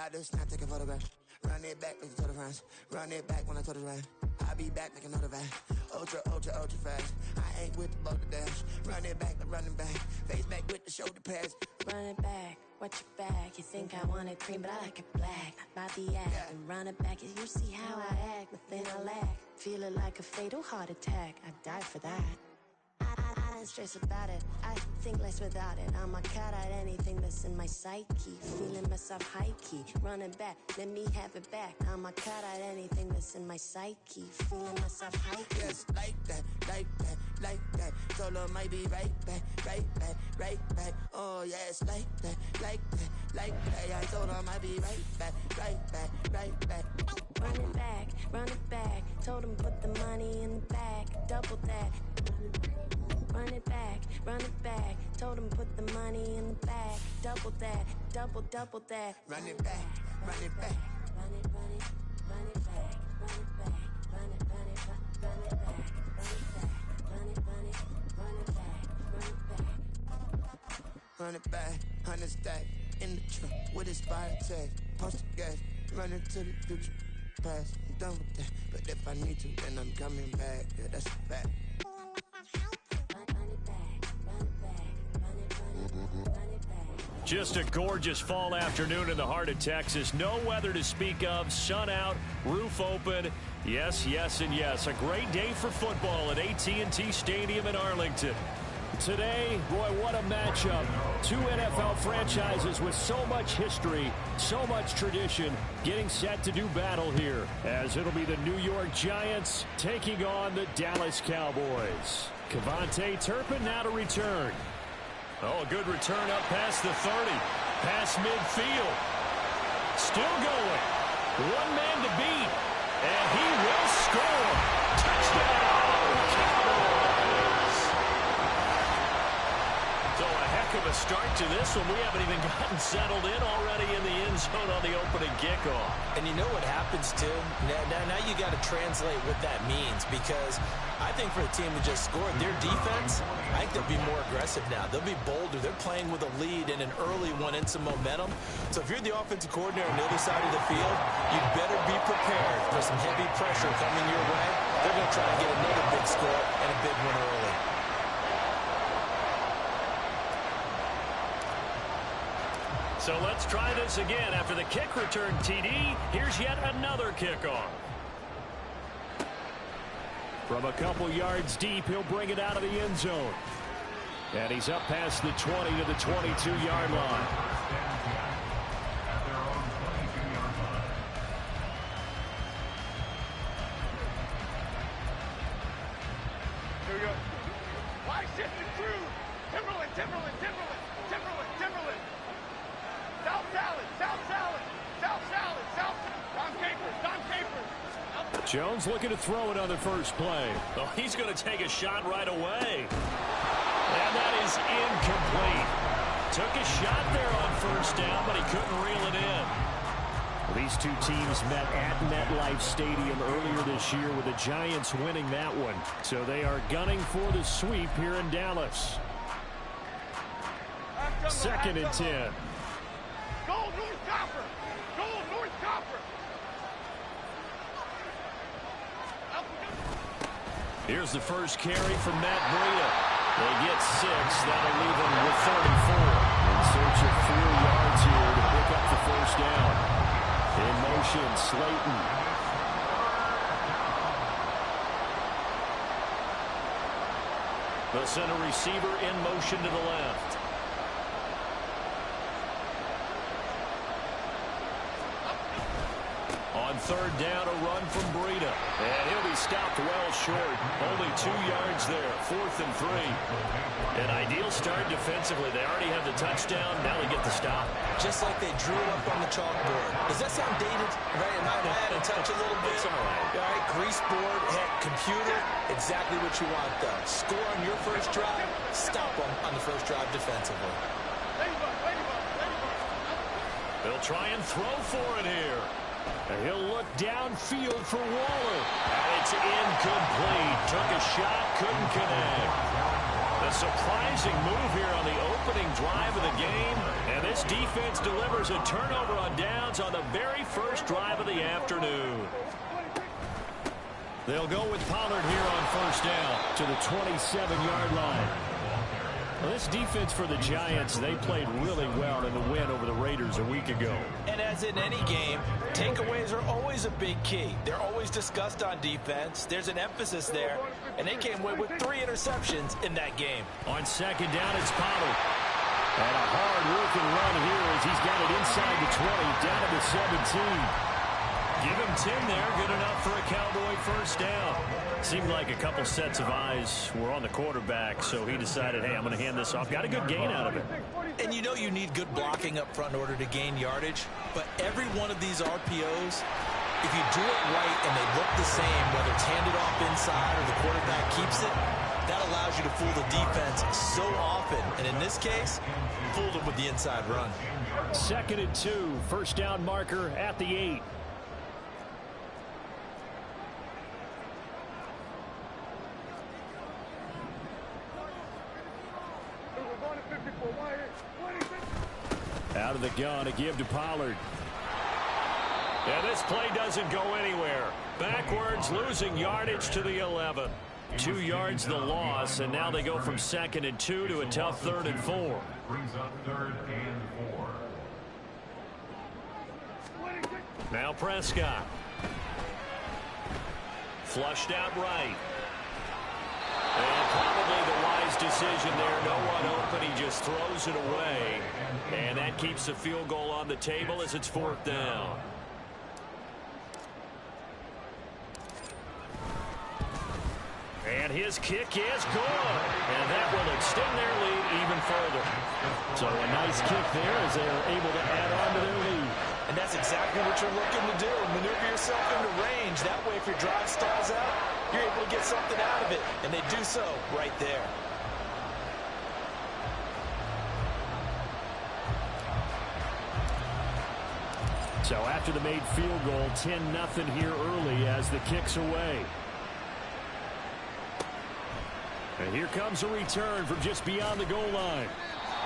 About to snap, take a photograph. Run it back, like you told the friends. Run it back when I told the rap. I'll be back like another van. Ultra, ultra, ultra fast. I ain't with the boat to dash. Run it back, like running back. Face back with the shoulder pads. Run it back, watch your back. You think I want it cream, but I like it black. Body act and run it back. You see how I act, nothing I lack. Feel it like a fatal heart attack. I'd die for that. I don't stress about it, I think less without it. I'ma cut out anything that's in my psyche. Feeling myself high-key, running back, let me have it back. I'ma cut out anything that's in my psyche. Feeling myself high-key. Yes, like that, like that, like that. Solo might be right back, right back, right back. Oh yes, like that, like that, like that. Yeah, solo might be right back, right back, right back. Run it back, told him put the money in the bag, double that. Run it back, told him put the money in the bag, double that, double that. Run it back, run it back. Run it back, run it back, run it back, run it back, run it back, run it back, 100 stack in the truck with his fire tag. Post the gas, running to the future. Past, I'm done with that. But if I need to, then I'm coming back. Yeah, that's a fact. Just a gorgeous fall afternoon in the heart of Texas. No weather to speak of. Sun out, roof open. Yes, yes, and yes. A great day for football at AT&T Stadium in Arlington. Today, boy, what a matchup. Two NFL franchises with so much history, so much tradition, getting set to do battle here, as it'll be the New York Giants taking on the Dallas Cowboys. KaVontae Turpin now to return. Oh, a good return up past the 30, past midfield. Still going. One man to beat, and he will score. Touchdown, Cowboys. So a heck of a start to this one. We haven't even gotten settled in already in the end zone on the opening kickoff. And you know what happens, too? Now you got to translate what that means, because I think for a team that just scored, their defense, I think they'll be more aggressive now. They'll be bolder. They're playing with a lead and an early one and some momentum. So if you're the offensive coordinator on the other side of the field, you better be prepared for some heavy pressure coming your way. They're going to try and get another big score and a big one early. So let's try this again. After the kick return TD, here's yet another kickoff. From a couple yards deep, he'll bring it out of the end zone. And he's up past the 20 to the 22-yard line. Here we go. Wide shifting through. Timberland. South salad. Don Capers. Jones looking to throw it on the first play. Oh, he's going to take a shot right away. And that is incomplete. Took a shot there on first down, but he couldn't reel it in. Well, these two teams met at MetLife Stadium earlier this year, with the Giants winning that one. So they are gunning for the sweep here in Dallas. 2nd and 10. Go North Copper. Here's the first carry from Matt Breida. They get 6. That'll leave them with 34. In search of 4 yards here to pick up the first down. In motion, Slayton. The center receiver in motion to the left. On 3rd down, a run from Breida. And he'll be stopped well short. Only 2 yards there. 4th and 3. An ideal start defensively. They already have the touchdown. Now they get the stop. Just like they drew it up on the chalkboard. Does that sound dated? Right, it might add a touch a little bit. It's all right. All right, grease board, heck, computer, exactly what you want, though. Score on your first drive, stop them on the first drive defensively. They'll try and throw for it here. And he'll look downfield for Waller. And it's incomplete. Took a shot, couldn't connect. The A surprising move here on the opening drive of the game. And this defense delivers a turnover on downs on the very first drive of the afternoon. They'll go with Pollard here on first down to the 27-yard line. Well, this defense for the Giants, they played really well in the win over the Raiders a week ago. And as in any game, takeaways are always a big key. They're always discussed on defense. There's an emphasis there, and they came away with 3 interceptions in that game. On second down, it's Pollard. And a hard-working run here as he's got it inside the 20, down to the 17. Give him 10 there, good enough for a Cowboy first down. Seemed like a couple sets of eyes were on the quarterback, so he decided, hey, I'm going to hand this off. Got a good gain out of it. And you know you need good blocking up front in order to gain yardage, but every one of these RPOs, if you do it right and they look the same, whether it's handed off inside or the quarterback keeps it, that allows you to fool the defense so often. And in this case, fooled them with the inside run. 2nd and 2, first down marker at the 8. Out of the gun, a give to Pollard. Yeah, this play doesn't go anywhere. Backwards, losing yardage to the 11. 2 yards the loss, and now they go from 2nd and 2 to a tough 3rd and 4. Brings up 3rd and 4. Now Prescott. Flushed out right. And probably the wise decision there. No one open. He just throws it away. And that keeps the field goal on the table as it's 4th down. And his kick is good. And that will extend their lead even further. So a nice kick there as they are able to add on to their lead. And that's exactly what you're looking to do. Maneuver yourself into range. That way, if your drive stalls out, you're able to get something out of it. And they do so right there. So after the made field goal, 10-0 here early as the kick's away. And here comes a return from just beyond the goal line.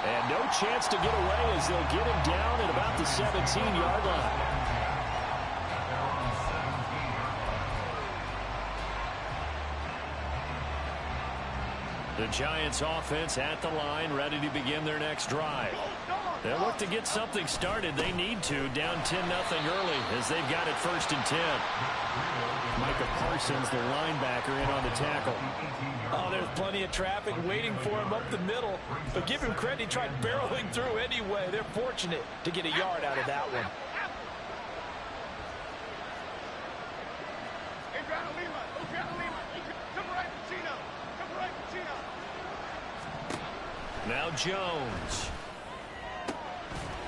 And no chance to get away as they'll get him down at about the 17-yard line. The Giants offense at the line, ready to begin their next drive. They'll look to get something started. They need to, down 10-0 early as they've got it 1st and 10. Micah Parsons, the linebacker, in on the tackle. Oh, there's plenty of traffic waiting for him up the middle. But give him credit, he tried barreling through anyway. They're fortunate to get a yard out of that one. Now Jones.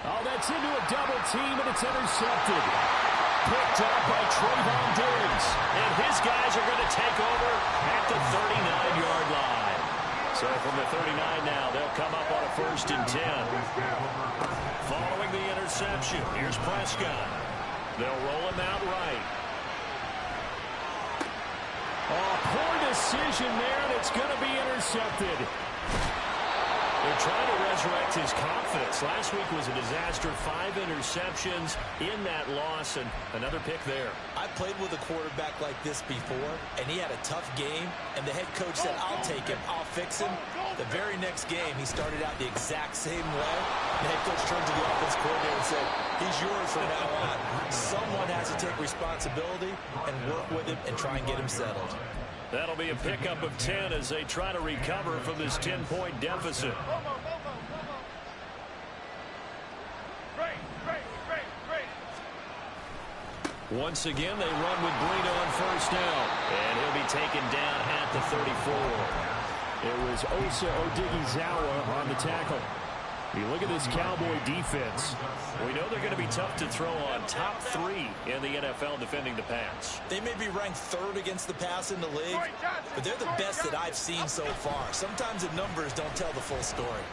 Oh, that's into a double team, and it's intercepted. Picked up by Trayvon Diggs. And his guys are going to take over at the 39-yard line. So from the 39 now, they'll come up on a 1st and 10. Following the interception, here's Prescott. They'll roll him out right. Oh, poor decision there, and it's going to be intercepted. They're trying to resurrect his confidence. Last week was a disaster. 5 interceptions in that loss, and another pick there. I played with a quarterback like this before, and he had a tough game, and the head coach said, I'll take him, I'll fix him. The very next game, he started out the exact same way. The head coach turned to the offense coordinator and said, he's yours from now on. Someone has to take responsibility and work with him and try and get him settled. That'll be a pickup of 10 as they try to recover from this 10-point deficit. Once again, they run with Breida on first down. And he'll be taken down at the 34. It was Osa Odighizuwa on the tackle. You look at this Cowboy defense. We know they're going to be tough to throw on. Top 3 in the NFL defending the pass. They may be ranked 3rd against the pass in the league, but they're the best that I've seen so far. Sometimes the numbers don't tell the full story.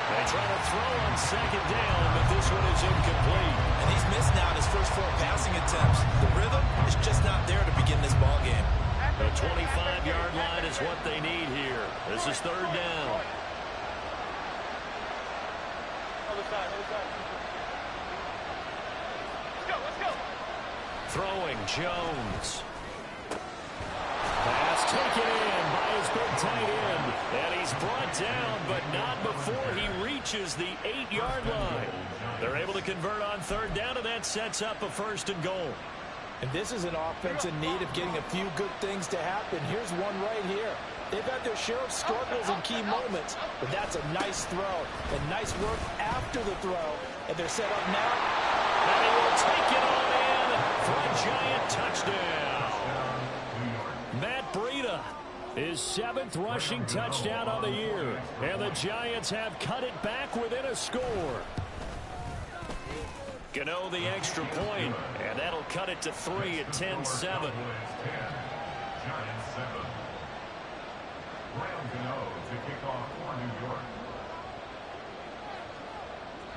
They try to throw on 2nd down, but this one is incomplete. And he's missed now in his first 4 passing attempts. The rhythm is just not there to begin this ball game. The 25-yard line is what they need here. This is third down. Other side, other side. Let's go. Throwing Jones. Pass taken in by his big tight end. And he's brought down, but not before he reaches the 8-yard line. They're able to convert on third down, and that sets up a 1st and goal. And this is an offense in need of getting a few good things to happen. Here's one right here. They've had their share of struggles in key moments, but that's a nice throw and nice work after the throw. And they're set up now. And he will take it on in for a giant touchdown. Matt Breida, his 7th rushing touchdown of the year. And the Giants have cut it back within a score. Gano the extra point, and that'll cut it to 3 at 10-7.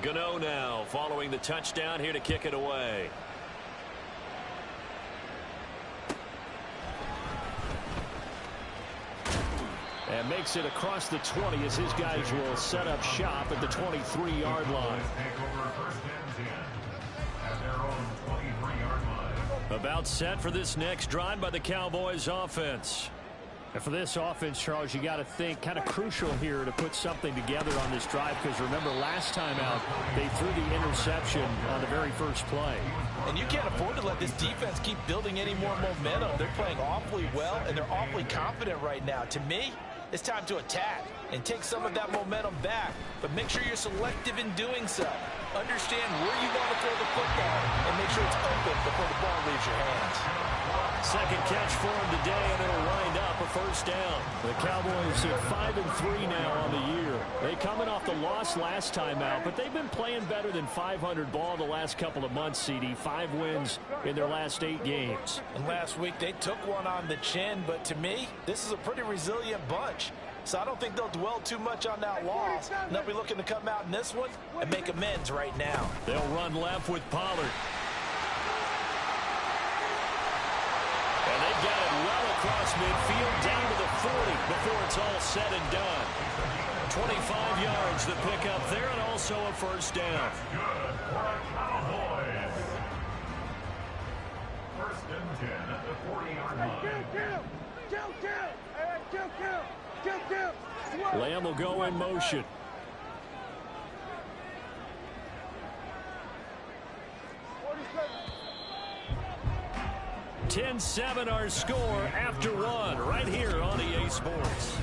Gano now following the touchdown here to kick it away. And makes it across the 20 as his guys will set up shop at the 23-yard line. About set for this next drive by the Cowboys offense. And for this offense, Charles, you got to think kind of crucial here to put something together on this drive, because remember last time out they threw the interception on the very first play. And you can't afford to let this defense keep building any more momentum. They're playing awfully well, and they're awfully confident right now. To me, it's time to attack and take some of that momentum back, but make sure you're selective in doing so. Understand where you want to throw the football and make sure it's open before the ball leaves your hands. Second catch for him today, and it'll wind up a 1st down. The Cowboys at 5-3 now on the year. They coming off the loss last time out, but they've been playing better than 500 ball the last couple of months, CD. 5 wins in their last 8 games. And last week they took one on the chin, but to me, this is a pretty resilient bunch. So I don't think they'll dwell too much on that loss. And they'll be looking to come out in this one and make amends right now. They'll run left with Pollard. And they've got it well across midfield down to the 40 before it's all said and done. 25 yards the pickup there, and also a 1st down. First and 10 at the 40-yard line. Lamb will go in motion. 10-7 our score after 1 right here on EA Sports.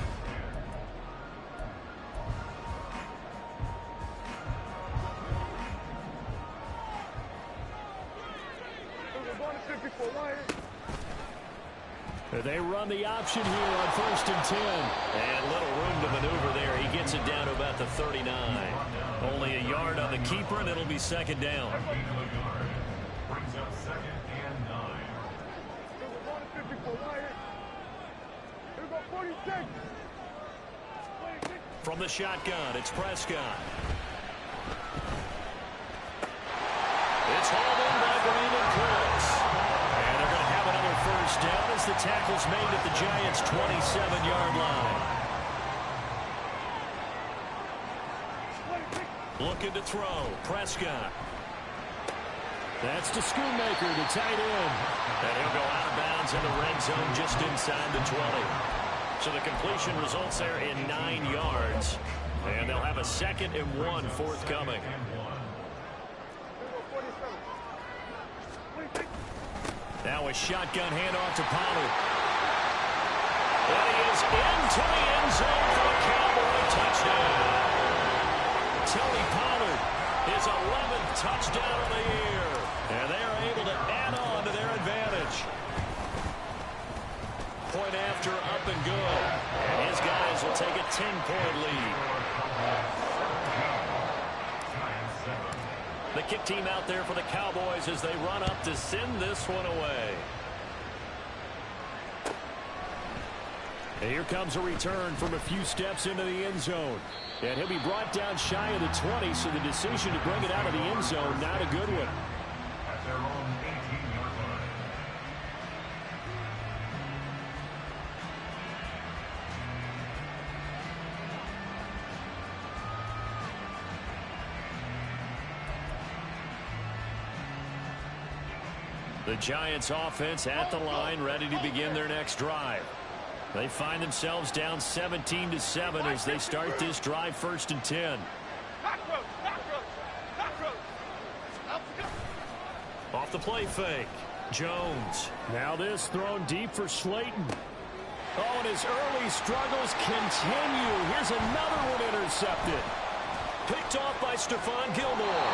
They run the option here on 1st and 10. And little room to maneuver there. He gets it down to about the 39. Only a yard on the keeper, and it'll be 2nd down. Brings up 2nd and 9. From the shotgun, it's Prescott. It's hauled in by Brandon Cooks. And they're going to have another 1st down as the tackle's made at the Giants' 27-yard line. Looking to throw. Prescott. That's to Schoonmaker, the tight end. And he'll go out of bounds in the red zone just inside the 20. So the completion results there in 9 yards. And they'll have a 2nd and 1 forthcoming. Now a shotgun handoff to Pollard. And he is into the end zone for a Cowboy touchdown. Tony Pollard, his 11th touchdown of the year. And they are able to add on to their advantage. Point after, up and good. And his guys will take a 10-point lead. The kick team out there for the Cowboys as they run up to send this one away. And here comes a return from a few steps into the end zone. And he'll be brought down shy of the 20, so the decision to bring it out of the end zone, not a good one. At their own 18-yard line. The Giants offense at the line, ready to begin their next drive. They find themselves down 17-7 as they start this drive, 1st and 10. Off the play fake. Jones. Now this thrown deep for Slayton. Oh, and his early struggles continue. Here's another one intercepted. Picked off by Stephon Gilmore.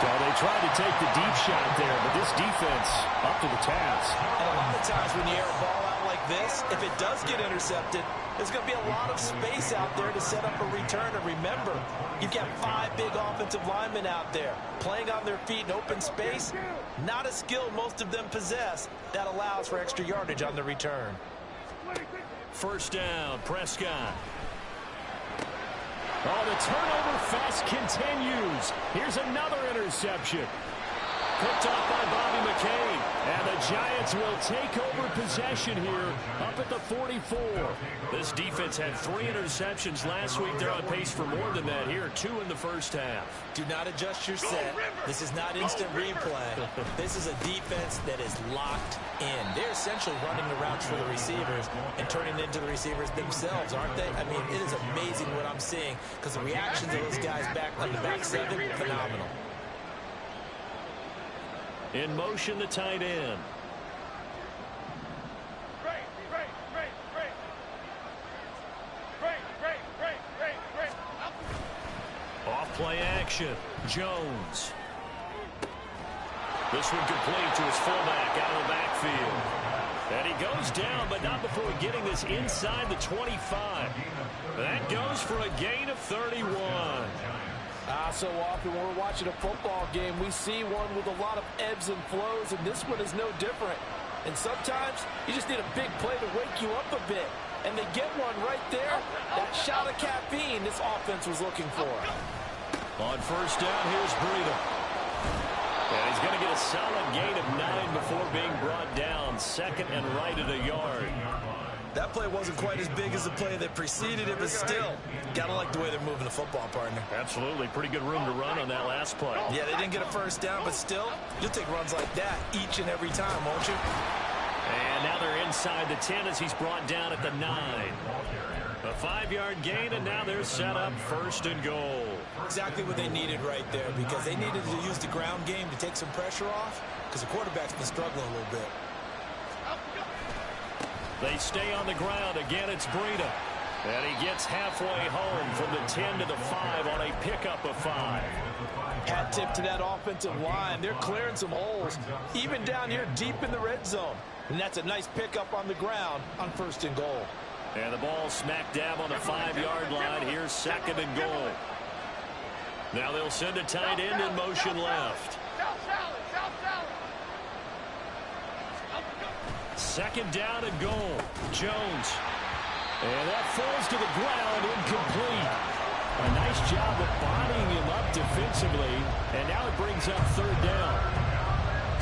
So they tried to take the deep shot there, but this defense up to the task. And a lot of times when you air a ball out like this, if it does get intercepted, there's going to be a lot of space out there to set up a return. And remember, you've got 5 big offensive linemen out there playing on their feet in open space. Not a skill most of them possess that allows for extra yardage on the return. 1st down, Prescott. Oh, the turnover fest continues. Here's another interception. Picked off by Bobby McCain. And the Giants will take over possession here up at the 44. This defense had 3 interceptions last week. They're on pace for more than that here. 2 in the first half. Do not adjust your set. This is not instant replay. This is a defense that is locked in. They're essentially running the routes for the receivers and turning into the receivers themselves, aren't they? I mean, it is amazing what I'm seeing because the reactions of those guys back on the back 7, phenomenal. In motion, the tight end. Off play action. Jones. This one complete to his fullback out of the backfield. And he goes down, but not before getting this inside the 25. That goes for a gain of 31. So often when we're watching a football game, we see one with a lot of ebbs and flows, and this one is no different. And sometimes you just need a big play to wake you up a bit. And they get one right there. That shot of caffeine this offense was looking for. On 1st down, here's Breida. And he's going to get a solid gain of 9 before being brought down. 2nd and right at a yard. That play wasn't quite as big as the play that preceded it, but still, gotta like the way they're moving the football, partner. Absolutely. Pretty good room to run on that last play. Yeah, they didn't get a 1st down, but still, you'll take runs like that each and every time, won't you? And now they're inside the 10 as he's brought down at the 9. A 5-yard gain, and now they're set up 1st and goal. Exactly what they needed right there, because they needed to use the ground game to take some pressure off, because the quarterback's been struggling a little bit. They stay on the ground. Again, it's Breida. And he gets halfway home from the 10 to the 5 on a pickup of 5. Hat tip to that offensive line. They're clearing some holes, even down here deep in the red zone. And that's a nice pickup on the ground on 1st and goal. And the ball smack dab on the 5-yard line. Here's 2nd and goal. Now they'll send a tight end in motion left. 2nd down and goal. Jones. And that falls to the ground, incomplete. A nice job of bodying him up defensively. And now it brings up 3rd down.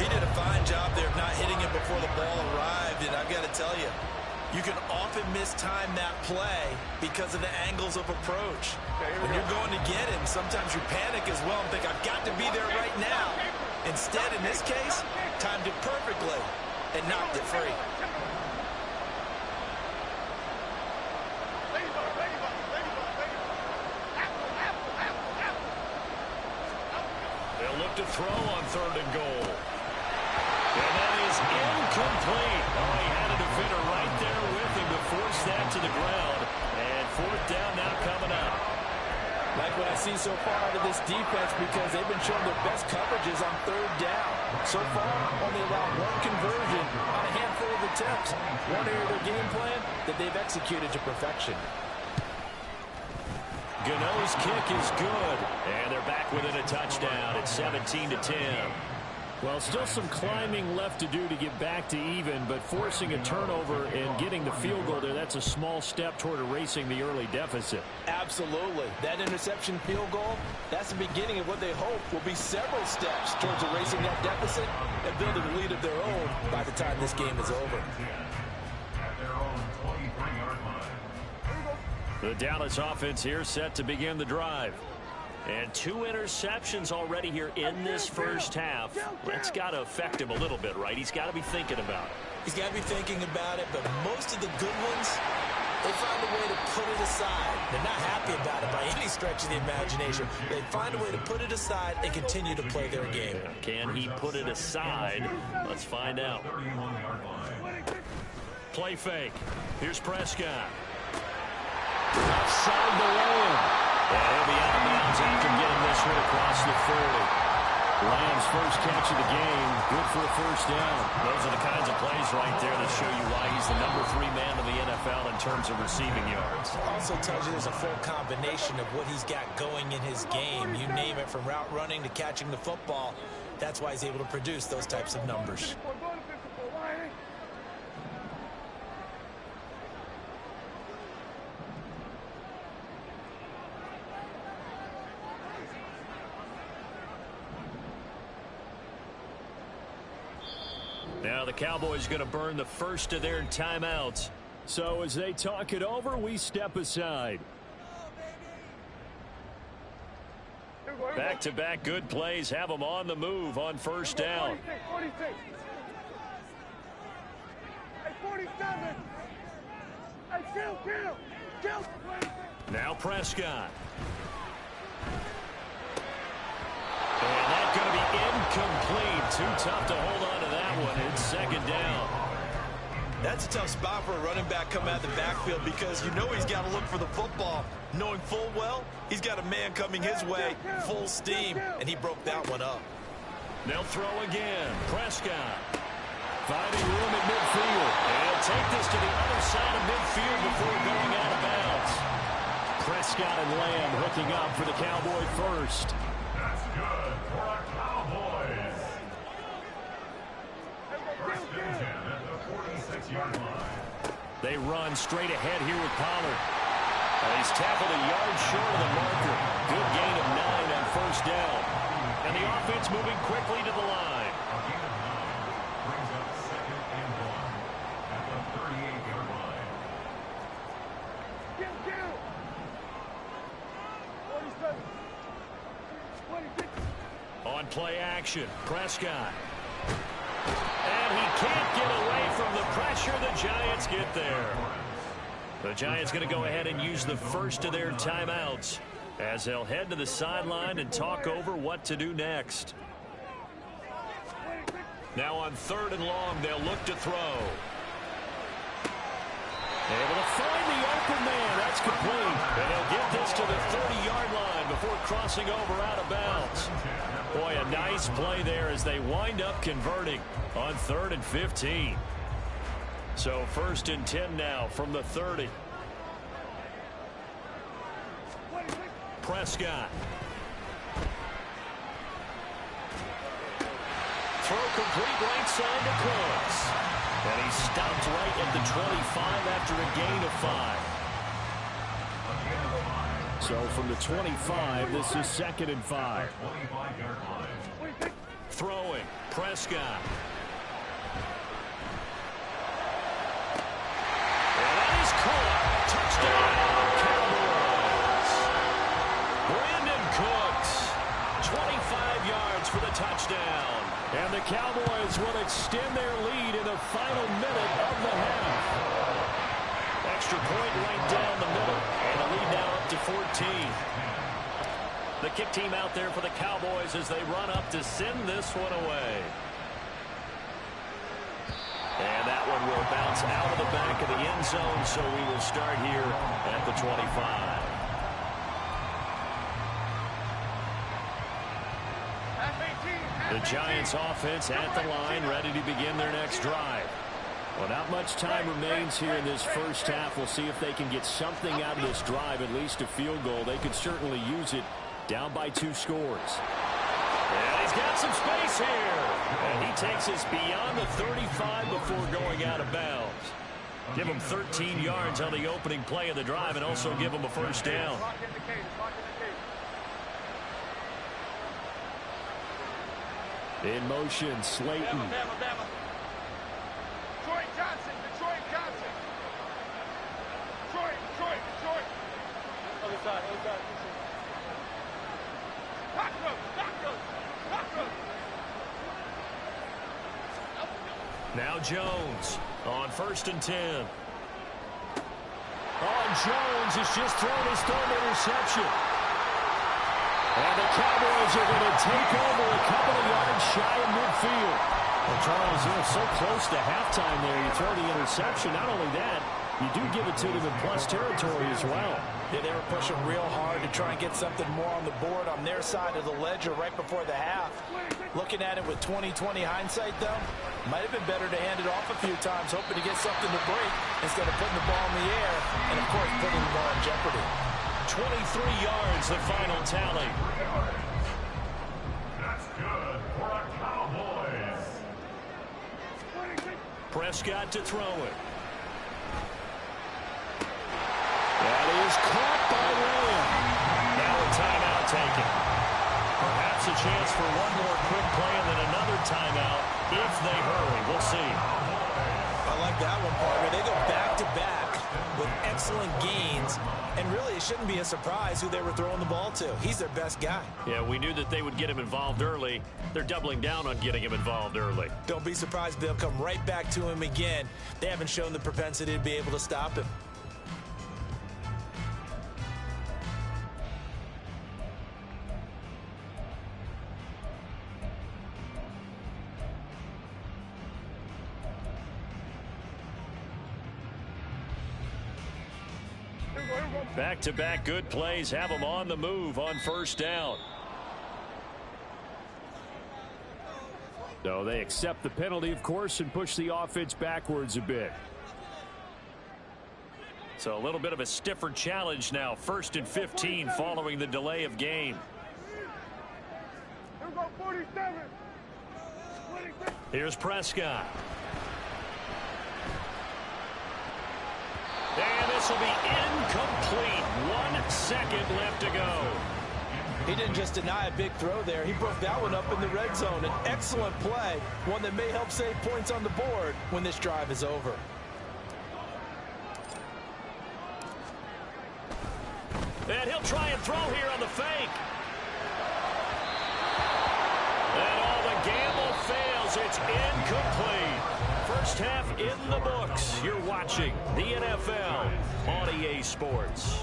He did a fine job there of not hitting him before the ball arrived. And I've got to tell you, you can often mistime that play because of the angles of approach. When you're going to get him, sometimes you panic as well and think, I've got to be there right now. Instead, in this case, timed it perfectly and knocked it free. They'll look to throw on 3rd and goal. And that is incomplete. Oh, he had a defender right there with him to force that to the ground. And 4th down now coming up. Like what I see so far out of this defense, because they've been showing their best coverages on 3rd down. So far, only allowed 1 conversion on a handful of attempts. One area of their game plan that they've executed to perfection. Gano's kick is good. And they're back within a touchdown. It's 17-10. Well, still some climbing left to do to get back to even, but forcing a turnover and getting the field goal there, that's a small step toward erasing the early deficit. Absolutely. That interception field goal, that's the beginning of what they hope will be several steps towards erasing that deficit and building a lead of their own by the time this game is over. The Dallas offense here set to begin the drive. And 2 interceptions already here in this first half. That's got to affect him a little bit, right? He's got to be thinking about it. He's got to be thinking about it, but most of the good ones, they find a way to put it aside. They're not happy about it by any stretch of the imagination. They find a way to put it aside and continue to play their game. Can he put it aside? Let's find out. Play fake. Here's Prescott. Outside the lane. And he'll be out of bounds after getting this one across the 30. Lamb's first catch of the game. Good for a first down. Those are the kinds of plays right there that show you why he's the number 3 man in the NFL in terms of receiving yards. Also tells you there's a full combination of what he's got going in his game. You name it, from route running to catching the football. That's why he's able to produce those types of numbers. Now the Cowboys going to burn the first of their timeouts. So as they talk it over, we step aside. Back-to-back good plays have them on the move on first down. 46. Hey, 47. Hey, kill. Now Prescott. And that's going to be incomplete. Too tough to hold on to that one. It's second down. That's a tough spot for a running back coming out of the backfield, because you know he's got to look for the football, knowing full well he's got a man coming his way, full steam, and he broke that one up. They'll throw again. Prescott finding room at midfield. And take this to the other side of midfield before going out of bounds. Prescott and Lamb hooking up for the Cowboy first. That's good for our Cowboys. First and 10 at the 46-yard line. They run straight ahead here with Pollard. And he's tackled a yard short of the marker. Good gain of 9 on first down. And the offense moving quickly to the line. A gain of 9 brings up second and 1 at the 38-yard line. Kill. 47. 26. On play action, Prescott. And he can't get away from the pressure. The Giants get there. The Giants going to go ahead and use the first of their timeouts as they'll head to the sideline and talk over what to do next. Now on 3rd and long, they'll look to throw. Able to find the open man. That's complete. And they'll get this to the 30-yard line before crossing over out of bounds. Boy, a nice play there as they wind up converting on 3rd and 15. So 1st and 10 now from the 30. Prescott. Throw complete right side to Cooks. And he stopped right at the 25 after a gain of 5. So from the 25, this is 2nd and 5. 25-yard line. Throwing, Prescott. And that is caught. Touchdown, Cowboys. Brandon Cooks, 25 yards for the touchdown. And the Cowboys will extend their lead in the final minute of the half. Extra point right down the middle. And the lead now up to 14. The kick team out there for the Cowboys as they run up to send this one away. And that one will bounce out of the back of the end zone, so we will start here at the 25. The Giants offense at the line, ready to begin their next drive. Well, not much time remains here in this first half. We'll see if they can get something out of this drive, at least a field goal. They could certainly use it, down by 2 scores. And he's got some space here. And he takes us beyond the 35 before going out of bounds. Give him 13 yards on the opening play of the drive and also give him a first down. In motion, Slayton. Detroit Johnson. Detroit. Other side. Now Jones on 1st and 10. Oh, Jones has just thrown his third interception. And the Cowboys are going to take over a couple of yards shy of midfield. Well, Charles, you're so close to halftime there. You throw the interception. Not only that, you do give it to them in plus territory as well. Yeah, they were pushing real hard to try and get something more on the board on their side of the ledger right before the half. Looking at it with 20/20 hindsight, though, might have been better to hand it off a few times, hoping to get something to break instead of putting the ball in the air and, of course, putting the ball in jeopardy. 23 yards, the final tally. That's good for the Cowboys. Prescott to throw it. That is caught by Lamb. Now a timeout taken. Perhaps a chance for one more quick play and then another timeout if they hurry. We'll see. I like that one, partner. They go back-to-back with excellent gains, and really it shouldn't be a surprise who they were throwing the ball to. He's their best guy. Yeah, we knew that they would get him involved early. They're doubling down on getting him involved early. Don't be surprised if they'll come right back to him again. They haven't shown the propensity to be able to stop him. Back-to-back good plays have them on the move on 1st down. So they accept the penalty, of course, and push the offense backwards a bit. So a little bit of a stiffer challenge now. 1st and 15 following the delay of game. Here's Prescott. And this will be incomplete. 1 second left to go. He didn't just deny a big throw there. He broke that one up in the red zone. An excellent play, one that may help save points on the board when this drive is over. And he'll try and throw here on the fake. And all the gamble fails. It's incomplete. First half in the books. You're watching the NFL on EA Sports.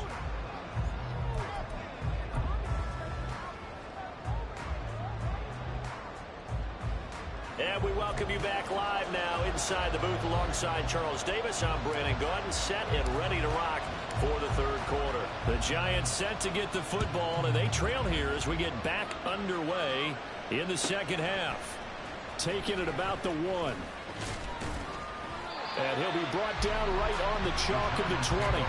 And we welcome you back live now inside the booth alongside Charles Davis. I'm Brandon Gaudin, set and ready to rock for the 3rd quarter. The Giants set to get the football, and they trail here as we get back underway in the 2nd half. Taking it about the 1. And he'll be brought down right on the chalk of the 20.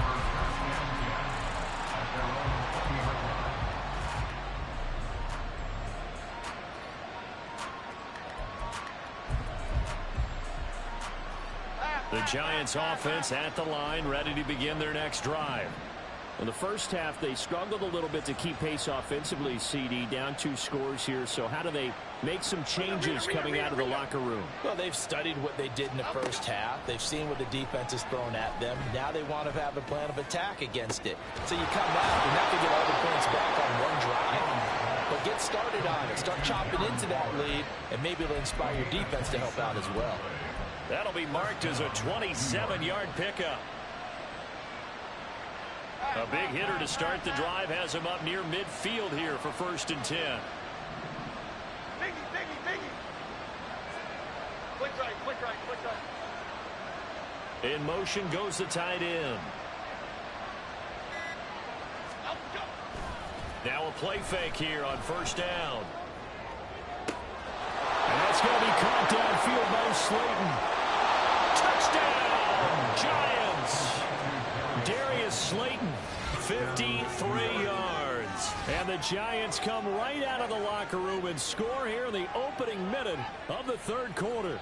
The Giants offense at the line, ready to begin their next drive. In the first half, they struggled a little bit to keep pace offensively, CD, down 2 scores here. So how do they make some changes coming out of the locker room? Well, they've studied what they did in the first half. They've seen what the defense has thrown at them. Now they want to have a plan of attack against it. So you come out, you're not going to get all the points back on one drive. But get started on it. Start chopping into that lead, and maybe it'll inspire your defense to help out as well. That'll be marked as a 27-yard pickup. A big hitter to start the drive has him up near midfield here for 1st and 10. Biggie. Quick right. In motion goes the tight end. Now a play fake here on 1st down. And that's going to be caught downfield by Slayton. Touchdown, Giants. Darius Slayton, 53 yards. And the Giants come right out of the locker room and score here in the opening minute of the 3rd quarter.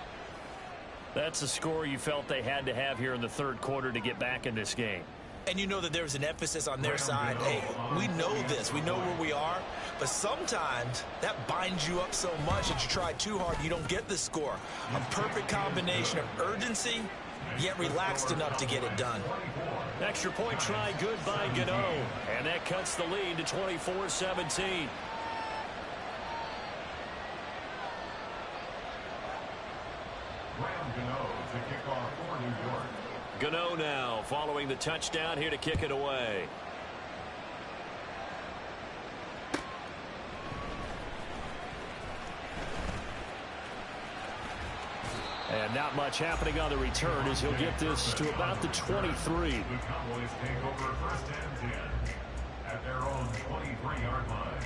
That's the score you felt they had to have here in the 3rd quarter to get back in this game. And you know that there was an emphasis on their side. Hey, we know this. We know where we are. But sometimes that binds you up so much that you try too hard, you don't get the score. A perfect combination of urgency, yet relaxed enough to get it done. Extra point try good by Gano. And that cuts the lead to 24-17. Rams Gano to kick off for New York. Gano now following the touchdown here to kick it away. And not much happening on the return as he'll get this to about the 23. The Cowboys take over first and 10 at their own 23-yard line.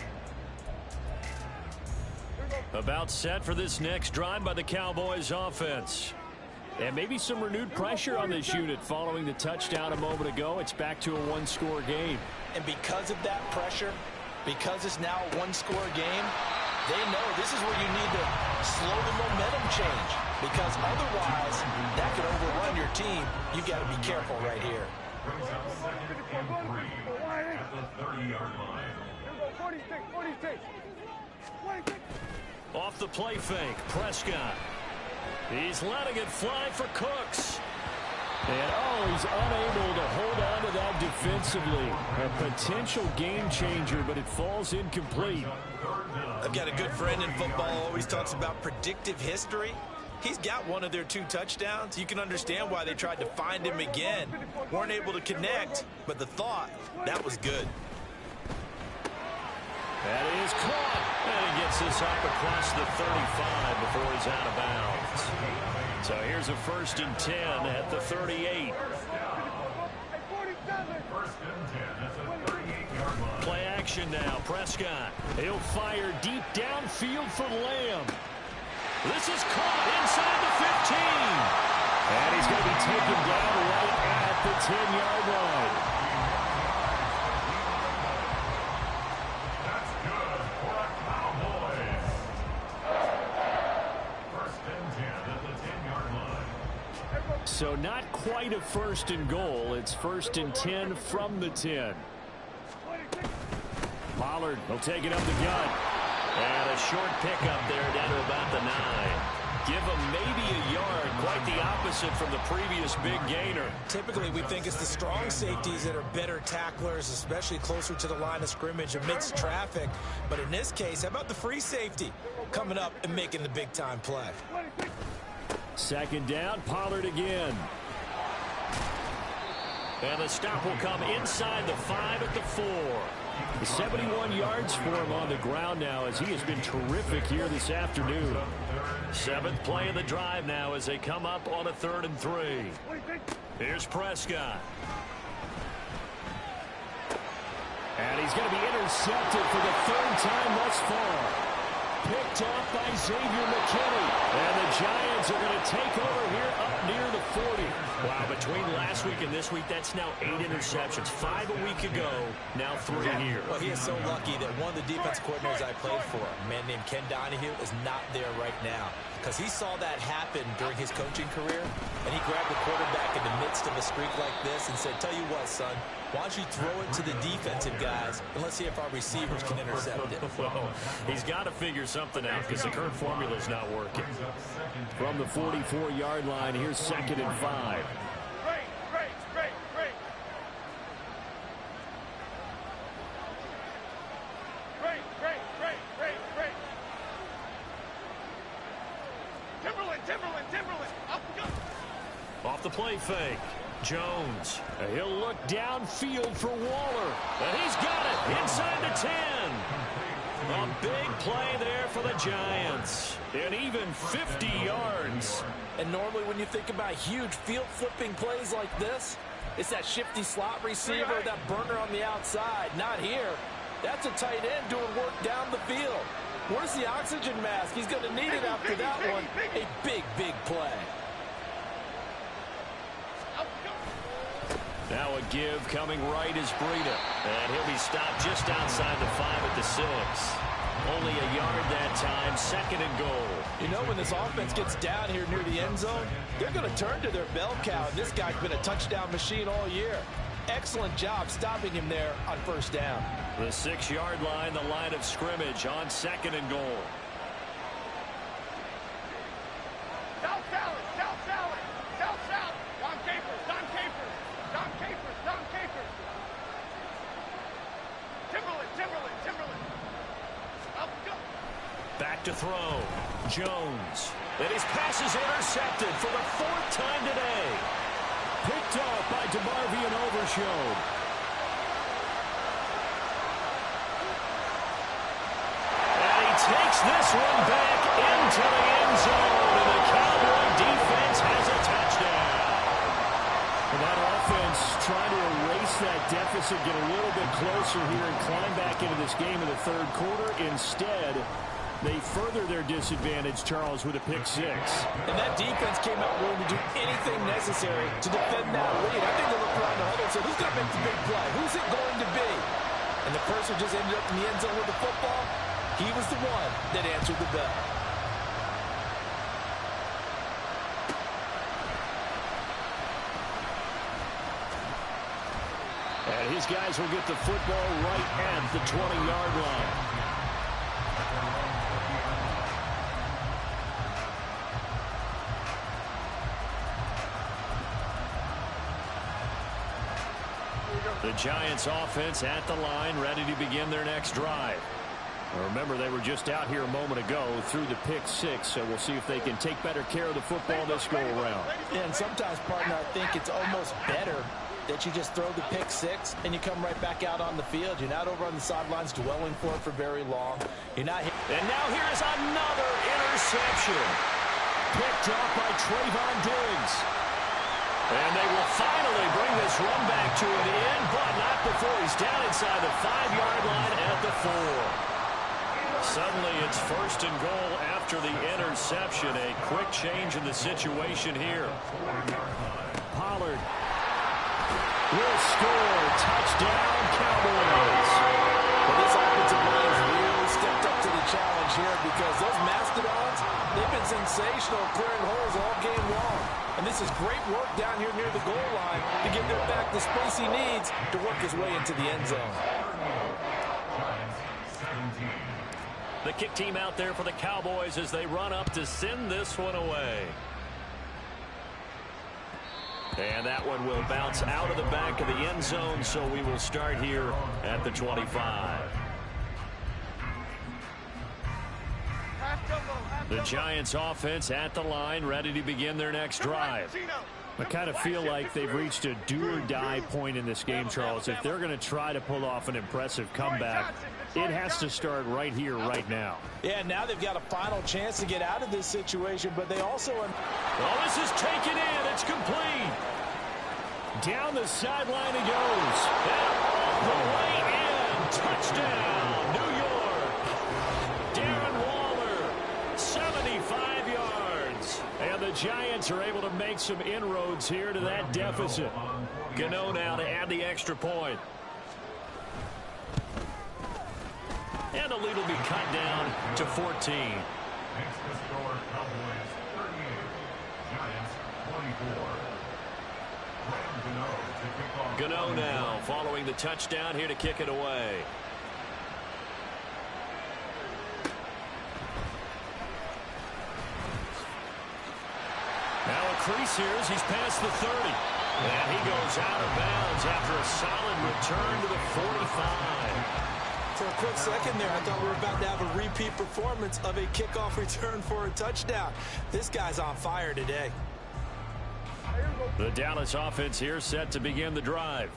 About set for this next drive by the Cowboys offense. And maybe some renewed pressure on this unit following the touchdown a moment ago. It's back to a one-score game. And because of that pressure, because it's now a one-score game, they know this is where you need to slow the momentum change. Because otherwise, that could overrun your team. You've got to be careful right here. Brings up second and 3 at the 30-yard line. 46, 46. 46. Off the play fake, Prescott. He's letting it fly for Cooks. And, he's unable to hold on to that defensively. A potential game changer, but it falls incomplete. I've got a good friend in football who always talks about predictive history. He's got one of their 2 touchdowns. You can understand why they tried to find him again. Weren't able to connect, but the thought, that was good. That is caught. And he gets this up across the 35 before he's out of bounds. So here's a first and 10 at the 38. First and 10 at the 38-yard line. Play action now. Prescott. He'll fire deep downfield for Lamb. This is caught inside the 15. And he's going to be taken down right at the 10-yard line. That's good for the Cowboys. First and 10 at the 10-yard line. So not quite a first and goal. It's first and 10 from the 10. Pollard will take it up the gut. And a short pickup there down to about the 9. Give him maybe a yard. Quite the opposite from the previous big gainer. Typically, we think it's the strong safeties that are better tacklers, especially closer to the line of scrimmage amidst traffic. But in this case, how about the free safety coming up and making the big-time play? Second down, Pollard again. And the stop will come inside the 5 at the 4. 71 yards for him on the ground now as he has been terrific here this afternoon. 7th play of the drive now as they come up on a 3rd and 3. Here's Prescott. And he's going to be intercepted for the 3rd time thus far. Picked off by Xavier McKinney. And the Giants are going to take over here up near the 40. Wow, between last week and this week, that's now 8 interceptions. 5 a week ago, now 3 here. Well, he is so lucky that one of the defense coordinators I played for, a man named Ken Donahue, is not there right now. Because he saw that happen during his coaching career, and he grabbed the quarterback in the midst of a streak like this and said, tell you what, son, why don't you throw it to the defensive guys, and let's see if our receivers can intercept it. Well, he's got to figure something out because the current formula is not working. From the 44-yard line, here's 2nd and 5. Off the play fake. Jones. He'll look downfield for Waller. And he's got it inside the 10. A big play there for the Giants. And even 50 yards. And normally when you think about huge field-flipping plays like this, it's that shifty slot receiver, that burner on the outside. Not here. That's a tight end doing work down the field. Where's the oxygen mask? He's going to need it after that one. A big, big play. Now a give coming right is Breida. And he'll be stopped just outside the 5 at the 6. Only a yard that time, 2nd and goal. You know, when this offense gets down here near the end zone, they're going to turn to their bell cow. And this guy's been a touchdown machine all year. Excellent job stopping him there on 1st down. The 6-yard line, the line of scrimmage on 2nd and goal. South salad, south salad, south salad. Don Capers, Don Capers, Don Capers, Don Capers. Timberland, Timberland, Timberland. Up, go. Back to throw. Jones. And his pass is intercepted for the 4th time today. Picked off by DeMarvion Overshown. And he takes this one back into the end zone. And the Cowboy defense has a touchdown. And that offense trying to erase that deficit, get a little bit closer here and climb back into this game in the 3rd quarter. Instead, they further their disadvantage, Charles, with a pick 6. And that defense came out willing to do anything necessary to defend that lead. I think they looked around the huddle and said, who's going to make the big play? Who's it going to be? And the person who just ended up in the end zone with the football, he was the one that answered the bell. And his guys will get the football right at the 20-yard line. The Giants offense at the line, ready to begin their next drive. Remember, they were just out here a moment ago through the pick 6, so we'll see if they can take better care of the football this go-around. And sometimes, partner, I think it's almost better that you just throw the pick 6 and you come right back out on the field. You're not over on the sidelines dwelling for it for very long. You're not. And now here is another interception. Picked off by Trayvon Diggs. And they will finally bring this run back to an end, but not before he's down inside the 5-yard line at the 4. Suddenly it's 1st and goal after the interception. A quick change in the situation here. Pollard will score. Touchdown, Cowboys. Well, this offensive line has really stepped up to the challenge here because those Mastodons, they've been sensational clearing holes all game long. And this is great work down here near the goal line to give their back the space he needs to work his way into the end zone. The kick team out there for the Cowboys as they run up to send this one away. And that one will bounce out of the back of the end zone, so we will start here at the 25. The Giants offense at the line, ready to begin their next drive. I kind of feel like they've reached a do-or-die point in this game, Charles. If they're going to try to pull off an impressive comeback, it has to start right here, right now. Yeah, now they've got a final chance to get out of this situation, but they also... Well, this is taken in. It's complete. Down the sideline it goes. And all the way in. Touchdown, New York. Darren Waller, 75 yards. And the Giants are able to make some inroads here to that deficit. Gano now to add the extra point. And the lead will be cut down to 14. Next to score, Cowboys 38, Giants 24. Gano now following the touchdown here to kick it away. Now a crease here as he's past the 30. And he goes out of bounds after a solid return to the 45. For a quick second there, I thought we were about to have a repeat performance of a kickoff return for a touchdown. This guy's on fire today. The Dallas offense here set to begin the drive.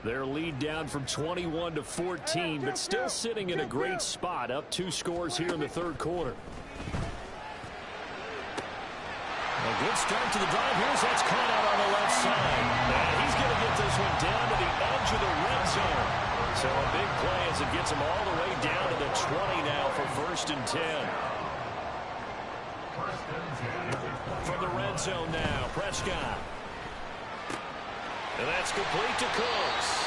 Their lead down from 21 to 14, but still sitting in a great spot, up 2 scores here in the 3rd quarter. A good start to the drive. Here's that's caught out on the left side. And he's going to get this one down to the edge of the red zone. So a big play as it gets him all the way down to the 20 now for 1st and 10. From the red zone now, Prescott. And that's complete to Cooks.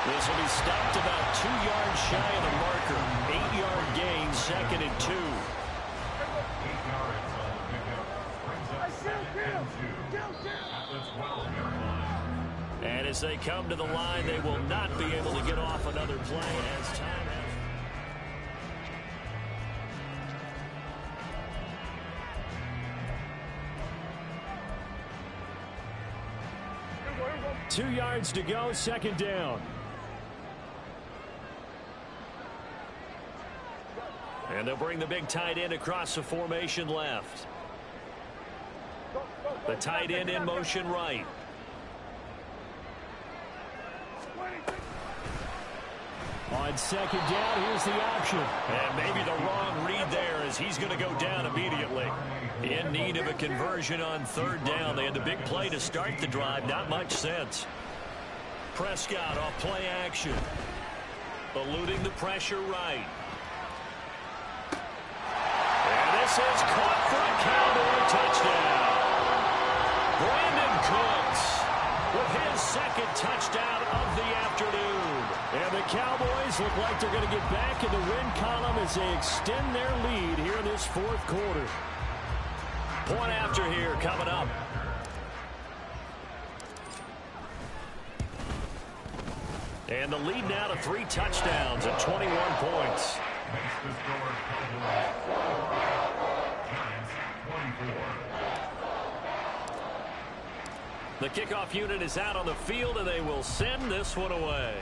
This will be stopped about 2 yards shy of the marker. 8-yard gain, 2nd and 2. 8 yards on the pickup. Brings up 2nd and 2 at the 12-yard line. And as they come to the line, they will not be able to get off another play as time has. 2 yards to go, 2nd down. And they'll bring the big tight end across the formation left. The tight end in motion right. On second down, here's the option. And maybe the wrong read there as he's going to go down immediately. In need of a conversion on third down. They had the big play to start the drive. Not much sense. Prescott off play action. Eluding the pressure right. And this is caught for a Cowboy touchdown. Brandon Cooks with his second touchdown of the afternoon. And the Cowboys look like they're going to get back in the win column as they extend their lead here in this fourth quarter. Point after here coming up. And the lead now to 3 touchdowns at 21 points. The kickoff unit is out on the field, and they will send this one away.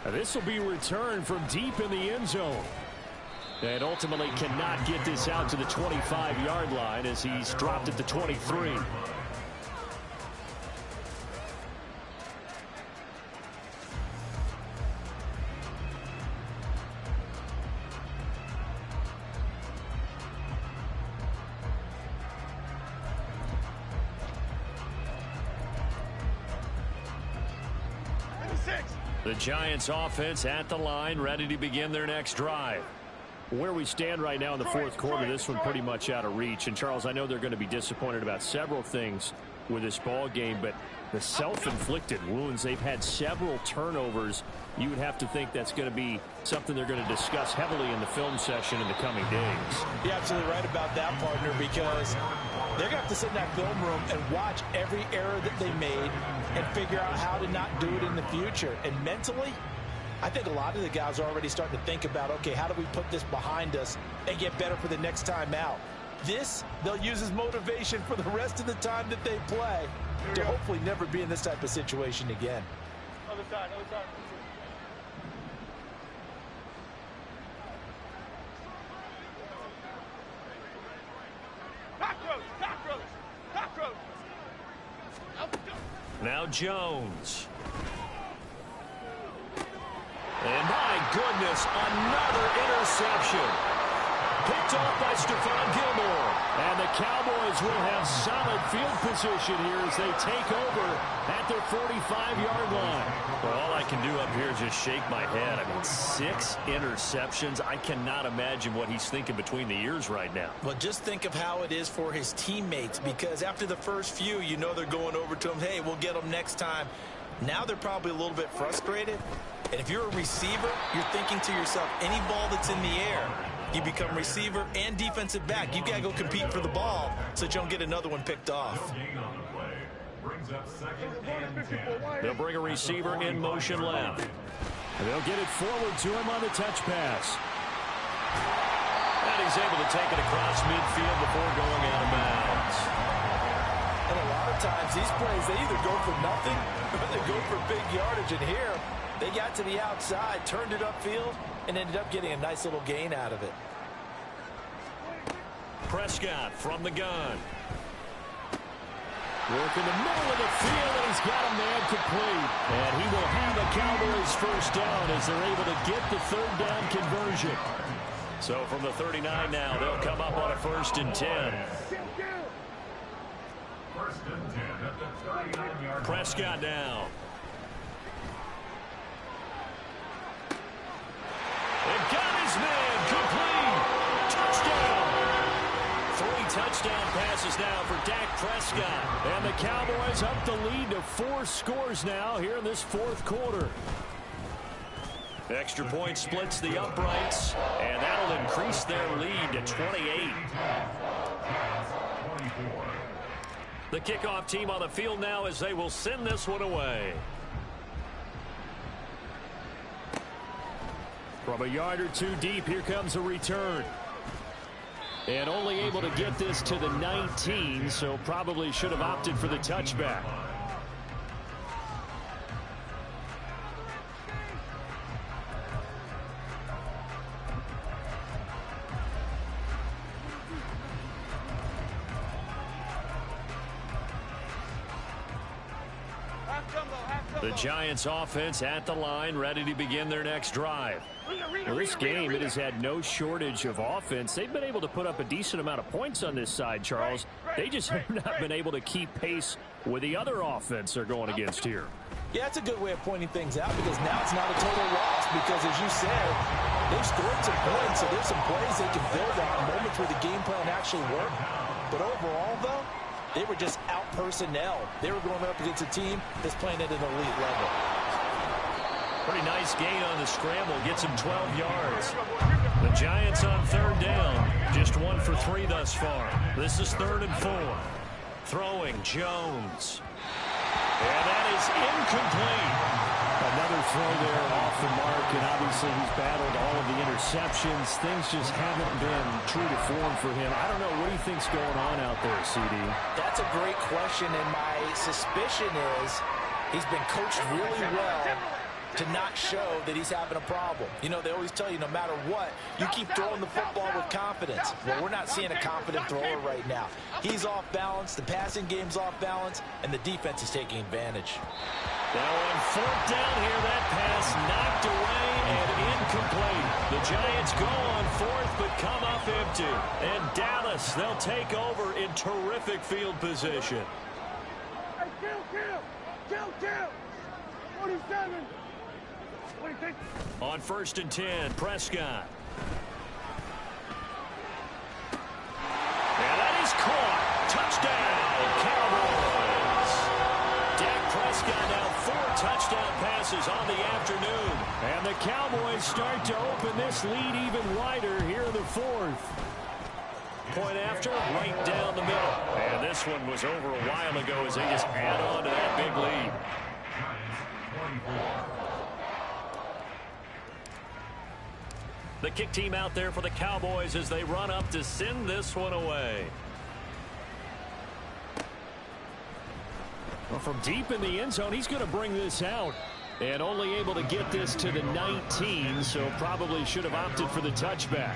This will be returned from deep in the end zone. And ultimately cannot get this out to the 25-yard line as he's dropped at the 23. The Giants offense at the line, ready to begin their next drive. Where we stand right now in the fourth quarter, this one pretty much out of reach. And, Charles, I know they're going to be disappointed about several things with this ball game, but the self-inflicted wounds, they've had several turnovers. You would have to think that's going to be something they're going to discuss heavily in the film session in the coming days. You're absolutely right about that, partner, because they're going to have to sit in that film room and watch every error that they made and figure out how to not do it in the future. And mentally, I think a lot of the guys are already starting to think about, okay, how do we put this behind us and get better for the next time out? This, they'll use as motivation for the rest of the time that they play to hopefully never be in this type of situation again. Other side, other side. Now Jones. And my goodness, another interception. Picked off by Stephon Gilmore. And the Cowboys will have solid field position here as they take over at their 45-yard line. Well, all I can do up here is just shake my head. I mean, 6 interceptions. I cannot imagine what he's thinking between the ears right now. Well, just think of how it is for his teammates, because after the first few, you know they're going over to him, hey, we'll get them next time. Now they're probably a little bit frustrated. And if you're a receiver, you're thinking to yourself, any ball that's in the air, you become receiver and defensive back. You got to go compete for the ball so that you don't get another one picked off. They'll bring a receiver in motion left. And they'll get it forward to him on the touch pass. And he's able to take it across midfield before going out of bounds. And a lot of times these plays, they either go for nothing or they go for big yardage. And here, they got to the outside, turned it upfield, and ended up getting a nice little gain out of it. Prescott from the gun. Work in the middle of the field, and he's got a man complete. And he will have a Cowboys first down as they're able to get the third down conversion. So from the 39 now, they'll come up on a 1st and 10. Prescott down. And got his man complete. Touchdown. 3 touchdown passes now for Dak Prescott. And the Cowboys up the lead to 4 scores now here in this fourth quarter. Extra point splits the uprights, and that'll increase their lead to 28. The kickoff team on the field now as they will send this one away. From a yard or 2 deep, here comes a return. And only able to get this to the 19, so probably should have opted for the touchback. The Giants offense at the line, ready to begin their next drive. Well, this game, it has had no shortage of offense. They've been able to put up a decent amount of points on this side, Charles. They just have not been able to keep pace with the other offense they're going against here. Yeah, it's a good way of pointing things out because now it's not a total loss because, as you said, they've scored some points, so there's some plays they can build on, moments where the game plan actually worked. But overall, though, they were just out-personnel. They were going up against a team that's playing at an elite level. Pretty nice gain on the scramble. Gets him 12 yards. The Giants on third down. Just 1 for 3 thus far. This is 3rd and 4. Throwing Jones. And that is incomplete. Another throw there off the mark, and obviously he's battled all of the interceptions. Things just haven't been true to form for him. I don't know. What do you think's going on out there, CD? That's a great question, and my suspicion is he's been coached really well to not show that he's having a problem. You know, they always tell you no matter what, you keep throwing the football with confidence. Well, we're not seeing a confident thrower right now. He's off balance, the passing game's off balance, and the defense is taking advantage. Now on 4th down here, that pass knocked away and incomplete. The Giants go on 4th but come up empty. And Dallas, they'll take over in terrific field position. Hey, kill! 47! On 1st and 10, Prescott. And that is caught. Touchdown, Cowboys. Dak Prescott now 4 touchdown passes on the afternoon. And the Cowboys start to open this lead even wider here in the 4th. Point after, right down the middle. And this one was over a while ago as they just add on to that big lead. The kick team out there for the Cowboys as they run up to send this one away. Well, from deep in the end zone, he's going to bring this out. And only able to get this to the 19, so probably should have opted for the touchback.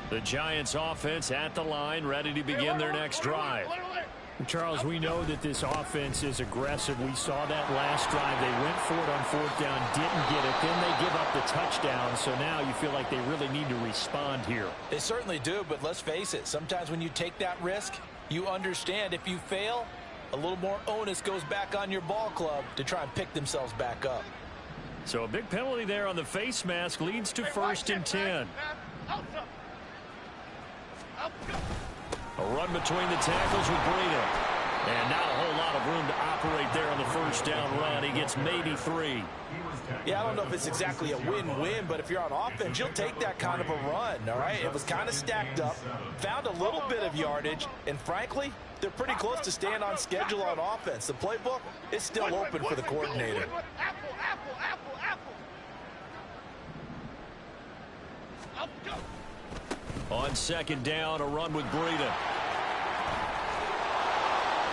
The Giants offense at the line, ready to begin their next drive. Charles, we know that this offense is aggressive. We saw that last drive. They went for it on 4th down, didn't get it. Then they give up the touchdown. So now you feel like they really need to respond here. They certainly do, but let's face it. Sometimes when you take that risk, you understand if you fail, a little more onus goes back on your ball club to try and pick themselves back up. So a big penalty there on the face mask leads to 1st and 10. A run between the tackles with Breida. And not a whole lot of room to operate there on the 1st down run. He gets maybe 3. Yeah, I don't know if it's exactly a win-win, but if you're on offense, you'll take that kind of a run, all right? It was kind of stacked up, found a little bit of yardage, and frankly, they're pretty close to staying on schedule on offense. The playbook is still open for the coordinator. On 2nd down, a run with Breida.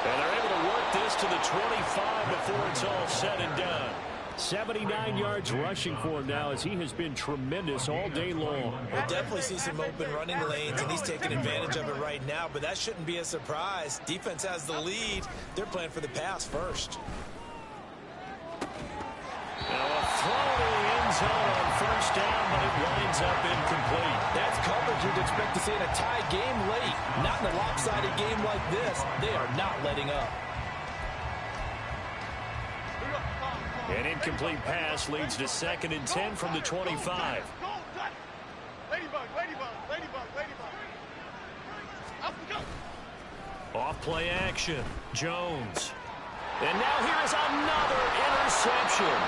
And they're able to work this to the 25 before it's all said and done. 79 yards rushing for him now as he has been tremendous all day long. We'll definitely see some open running lanes, and he's taking advantage of it right now, but that shouldn't be a surprise. Defense has the lead. They're playing for the pass first. Now a throw to the end zone on 1st down, but it winds up incomplete. That's coverage you'd expect to see in a tie game late. Not in a lopsided game like this. They are not letting up. An incomplete pass leads to 2nd and 10 from the 25. Off play action. Jones. And now here is another interception.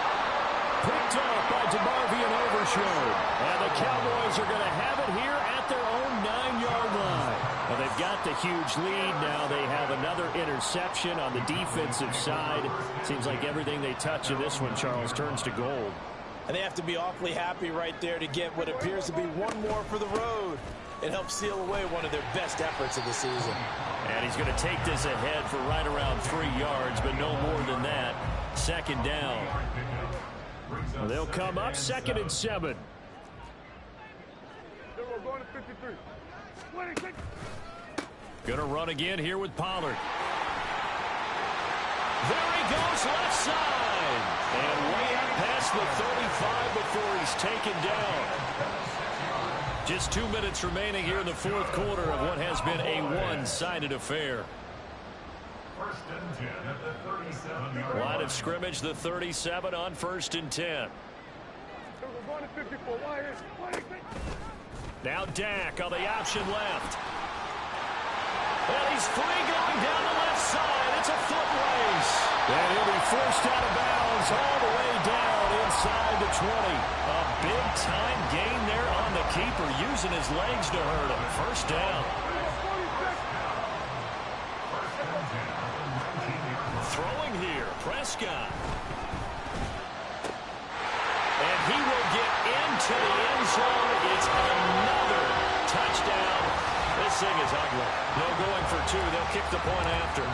Picked up by DeMarvion Overshown. And the Cowboys are going to have it here at their own 9-yard line. Well, they've got the huge lead. Now they have another interception on the defensive side. Seems like everything they touch in this one, Charles, turns to gold. And they have to be awfully happy right there to get what appears to be one more for the road. It helps seal away one of their best efforts of the season. And he's going to take this ahead for right around 3 yards, but no more than that. 2nd down. Well, they'll come up 2nd and 7. We're going to 53. Gonna run again here with Pollard. There he goes, left side. And way up past the 35 before he's taken down. Just 2 minutes remaining here in the 4th quarter of what has been a one-sided affair. First and 10 at the 37-yard Line of scrimmage, the 37 on 1st and 10. We're going to 54. Now Dak on the option left. And he's free going down the left side. It's a foot race. And he'll be forced out of bounds all the way down inside the 20. A big-time gain there on the keeper, using his legs to hurt him. First down. Throwing here, Prescott. And he will get into the end zone. It's another touchdown. This thing is ugly. No going for 2. They'll kick the point after.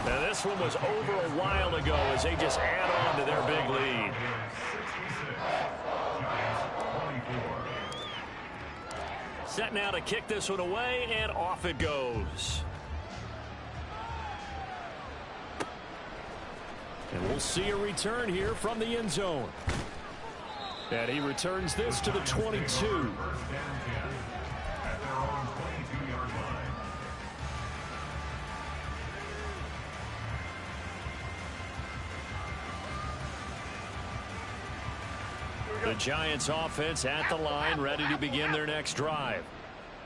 Now this one was over a while ago as they just add on to their big lead. Set now to kick this one away, and off it goes. And we'll see a return here from the end zone. And he returns this to the 22. The Giants offense at the line, ready to begin their next drive.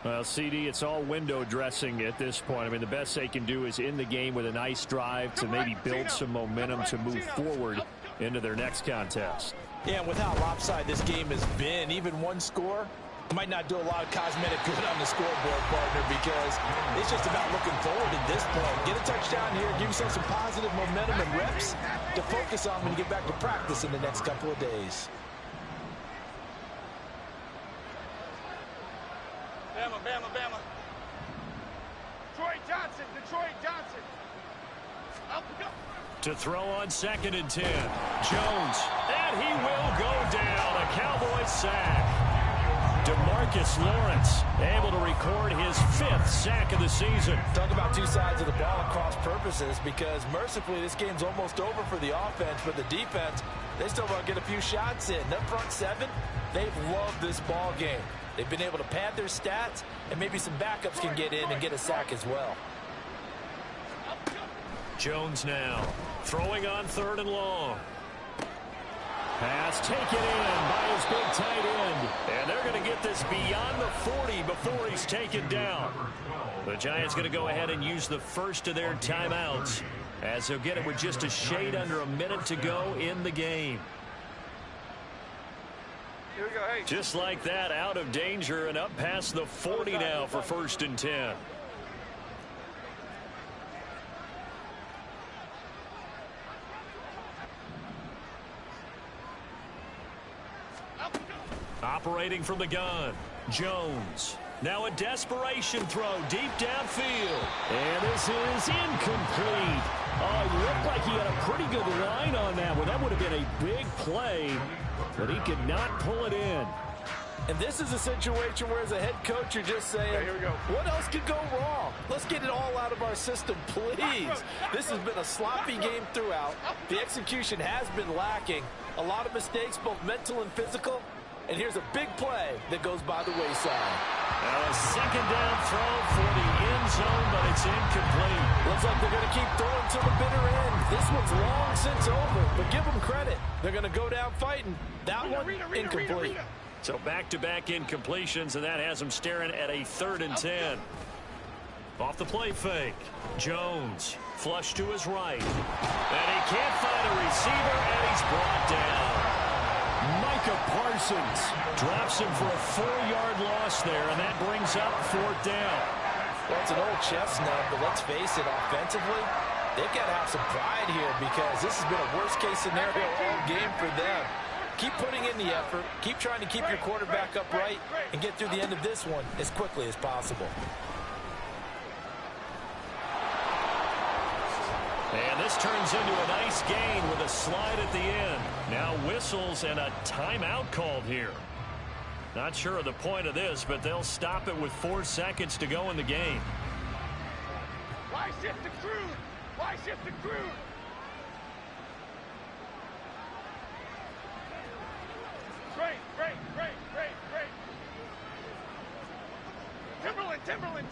Well, CD, it's all window dressing at this point. I mean, the best they can do is in the game with a nice drive to maybe build some momentum to move forward into their next contest. Yeah, and with how lopsided this game has been, even one score might not do a lot of cosmetic good on the scoreboard, partner, because it's just about looking forward at this point. Get a touchdown here, give yourself some positive momentum and reps to focus on when you get back to practice in the next couple of days. Bama, Bama, Bama. Detroit Johnson. Up we go. To throw on 2nd and 10. Jones. And he will go down. A Cowboys sack. DeMarcus Lawrence able to record his 5th sack of the season. Talk about two sides of the ball at cross purposes, because mercifully this game's almost over for the offense, but the defense, they still want to get a few shots in. That front 7, they've loved this ball game. They've been able to pad their stats, and maybe some backups can get in and get a sack as well. Jones now throwing on 3rd and long. Pass taken in by his big tight end. And they're going to get this beyond the 40 before he's taken down. The Giants going to go ahead and use the first of their timeouts, as they'll get it with just a shade under a minute to go in the game. Here we go. Hey. Just like that, out of danger and up past the 40 now for 1st and 10. Operating from the gun, Jones. Now a desperation throw deep downfield. And this is incomplete. Oh, it looked like he had a pretty good line on that one. That would have been a big play, but he could not pull it in. And this is a situation where, as a head coach, you're just saying, here we go. What else could go wrong? Let's get it all out of our system, please. This has been a sloppy game throughout. The execution has been lacking. A lot of mistakes, both mental and physical. And here's a big play that goes by the wayside. Now a 2nd down throw for the end zone, but it's incomplete. Looks like they're going to keep throwing to the bitter end. This one's long since over, but give them credit. They're going to go down fighting. That one, incomplete. So back-to-back incompletions, and that has them staring at a 3rd and 10. Off the play fake. Jones, flush to his right. And he can't find a receiver, and he's brought down. Micah Parsons drops him for a 4-yard loss there, and that brings up 4th down. Well, it's an old chestnut, but let's face it, offensively, they've got to have some pride here, because this has been a worst-case scenario all game for them. Keep putting in the effort, keep trying to keep your quarterback upright, and get through the end of this one as quickly as possible. And This turns into a nice gain with a slide at the end. Now whistles and a timeout called here. Not sure of the point of this, but they'll stop it with 4 seconds to go in the game. Why shift the crew? Why shift the crew? Great. Timberland.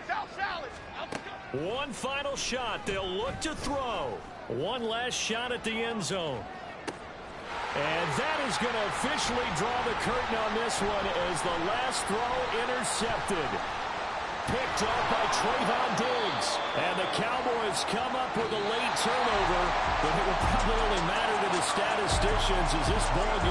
South salad. One final shot. They'll look to throw. One last shot at the end zone. And that is going to officially draw the curtain on this one as the last throw intercepted. Picked up by Trayvon Diggs. And the Cowboys come up with a late turnover, but it will probably only matter to the statisticians as this ball game